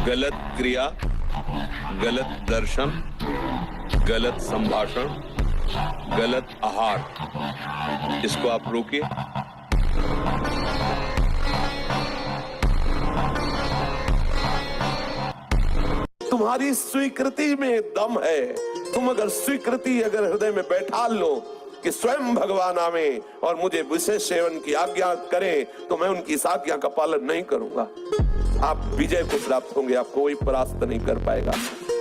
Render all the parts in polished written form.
गलत क्रिया, गलत दर्शन, गलत संभाषण, गलत आहार, इसको आप रोकिए। तुम्हारी स्वीकृति में दम है। तुम अगर स्वीकृति अगर हृदय में बैठा लो कि स्वयं भगवान आवे और मुझे विशेष सेवन की आज्ञा करें, तो मैं उनकी इस आज्ञा का पालन नहीं करूंगा, आप विजय को प्राप्त होंगे, आप कोई परास्त नहीं कर पाएगा।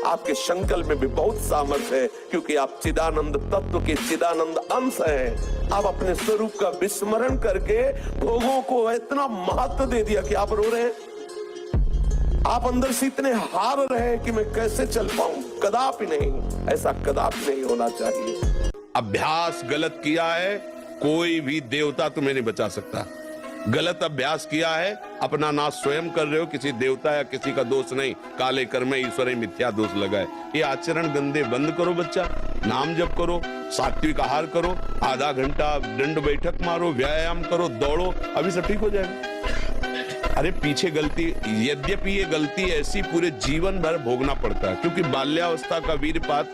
आपके संकल्प में भी बहुत सामर्थ्य है, क्योंकि आप चिदानंद तत्व के चिदानंद अंश हैं। आप अपने स्वरूप का विस्मरण करके भोगों को इतना महत्व दे दिया कि आप रो रहे हैं। आप अंदर से इतने हार रहे हैं कि मैं कैसे चल पाऊं। कदापि नहीं, ऐसा कदापि नहीं होना चाहिए। अभ्यास गलत किया है, कोई भी देवता तुम्हें नहीं बचा सकता। गलत अभ्यास किया है, अपना नाश स्वयं कर रहे हो, किसी देवता या किसी का दोष नहीं। काले कर्म ईश्वर मिथ्या दोष लगाए। ये आचरण गंदे बंद करो बच्चा, नाम जप करो, सात्विक आहार करो, आधा घंटा दंड बैठक मारो, व्यायाम करो, दौड़ो, अभी सब ठीक हो जाएगा। अरे पीछे गलती, यद्यपि ये गलती ऐसी पूरे जीवन भर भोगना पड़ता है, क्योंकि बाल्यावस्था का वीरपात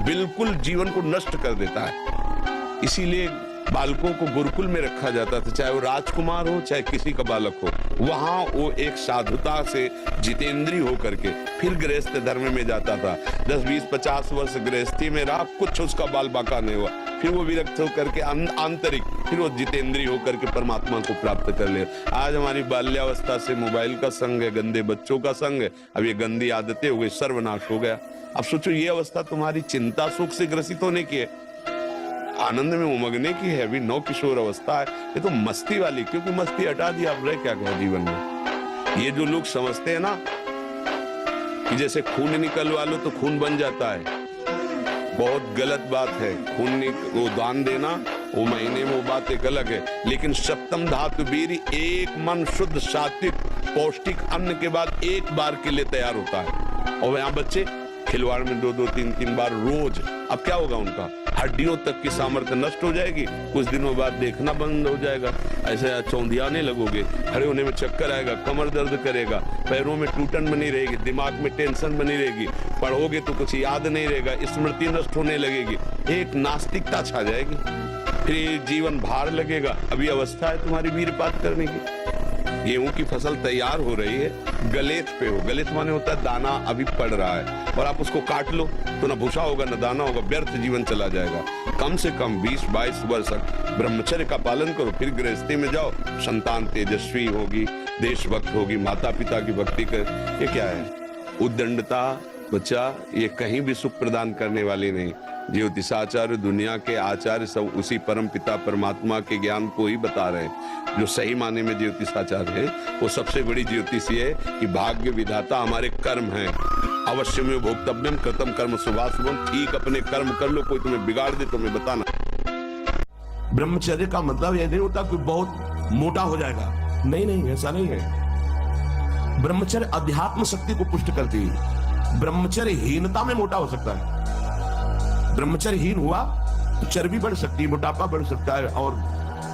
बिल्कुल जीवन को नष्ट कर देता है। इसीलिए बालकों को गुरुकुल में रखा जाता था, चाहे वो राजकुमार हो चाहे किसी का बालक हो। वहां वो एक साधुता से जितेंद्रीय होकर के फिर गृहस्थ धर्म में जाता था। 10, 20, 50 वर्ष गृहस्थी में रहा, कुछ उसका बाल बाका नहीं हुआ, फिर वो विरक्त होकर के आंतरिक, फिर वो जितेंद्रीय होकर के परमात्मा को प्राप्त कर ले। आज हमारी बाल्यावस्था से मोबाइल का संग है, गंदे बच्चों का संग है, अब ये गंदी आदतें हो गई, सर्वनाश हो गया। अब सोचो ये अवस्था तुम्हारी चिंता सुख से ग्रसित होने की है, आनंद में उमगने की है, अभी नौ किशोर अवस्था है। ये तो मस्ती वाली, क्योंकि मस्ती हटा दी, आप रहे क्या कहें जीवन में। ये जो लोग समझते हैं ना कि जैसे खून निकलवा लो तो खून बन जाता है, बहुत गलत बात है। खून वो दान देना, वो महीने में वो बात एक अलग है, लेकिन सप्तम धातु वीर एक मन शुद्ध सात्विक पौष्टिक अन्न के बाद एक बार के लिए तैयार होता है। और यहाँ बच्चे खिलवाड़ में 2-2, 3-3 बार रोज, अब क्या होगा उनका, हड्डियों तक की सामर्थ्य नष्ट हो जाएगी, कुछ दिनों बाद देखना बंद हो जाएगा, ऐसे चौंधियाने लगोगे, खड़े होने में चक्कर आएगा, कमर दर्द करेगा, पैरों में टूटन बनी रहेगी, दिमाग में टेंशन बनी रहेगी, पढ़ोगे तो कुछ याद नहीं रहेगा, स्मृति नष्ट होने लगेगी, एक नास्तिकता छा जाएगी, फिर जीवन भार लगेगा। अभी अवस्था है तुम्हारी वीरपात करने की। गेहूं की फसल तैयार हो रही है, गलेत पे हो, गलेत माने होता है दाना अभी पड़ रहा है, और आप उसको काट लो तो ना भूसा होगा ना दाना होगा, व्यर्थ जीवन चला जाएगा। कम से कम 20-22 वर्ष तक ब्रह्मचर्य का पालन करो, फिर गृहस्थी में जाओ, संतान तेजस्वी होगी, देशभक्त होगी, माता पिता की भक्ति कर। ये क्या है उद्दंडता बच्चा, ये कहीं भी सुख प्रदान करने वाली नहीं। ज्योतिषाचार्य दुनिया के आचार्य सब उसी परम पिता परमात्मा के ज्ञान को ही बता रहे हैं। जो सही माने में ज्योतिषाचार्य है, वो सबसे बड़ी ज्योतिष है कि भाग्य विधाता हमारे कर्म हैं। अवश्य में भोक्तव्यम कृतम कर्म शुभाशुभम, ठीक अपने कर्म कर लो, कोई तुम्हें बिगाड़ दे तो मैं बताना। ब्रह्मचर्य का मतलब यह नहीं होता कि बहुत मोटा हो जाएगा, नहीं नहीं, ऐसा नहीं है। ब्रह्मचर्य अध्यात्म शक्ति को पुष्ट करती है। ब्रह्मचर्य हीनता में मोटा हो सकता है, ब्रह्मचर्यहीन हुआ तो चर्बी बढ़ सकती है, मोटापा बढ़ सकता है और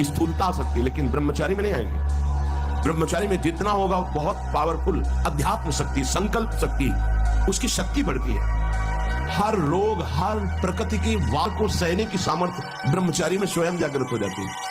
स्थूलता आ सकती है, लेकिन ब्रह्मचारी में नहीं आएंगे। ब्रह्मचारी में जितना होगा बहुत पावरफुल अध्यात्म शक्ति, संकल्प शक्ति, उसकी शक्ति बढ़ती है। हर रोग, हर प्रकृति की वार को सहने की सामर्थ्य ब्रह्मचारी में स्वयं जागृत हो जाती है।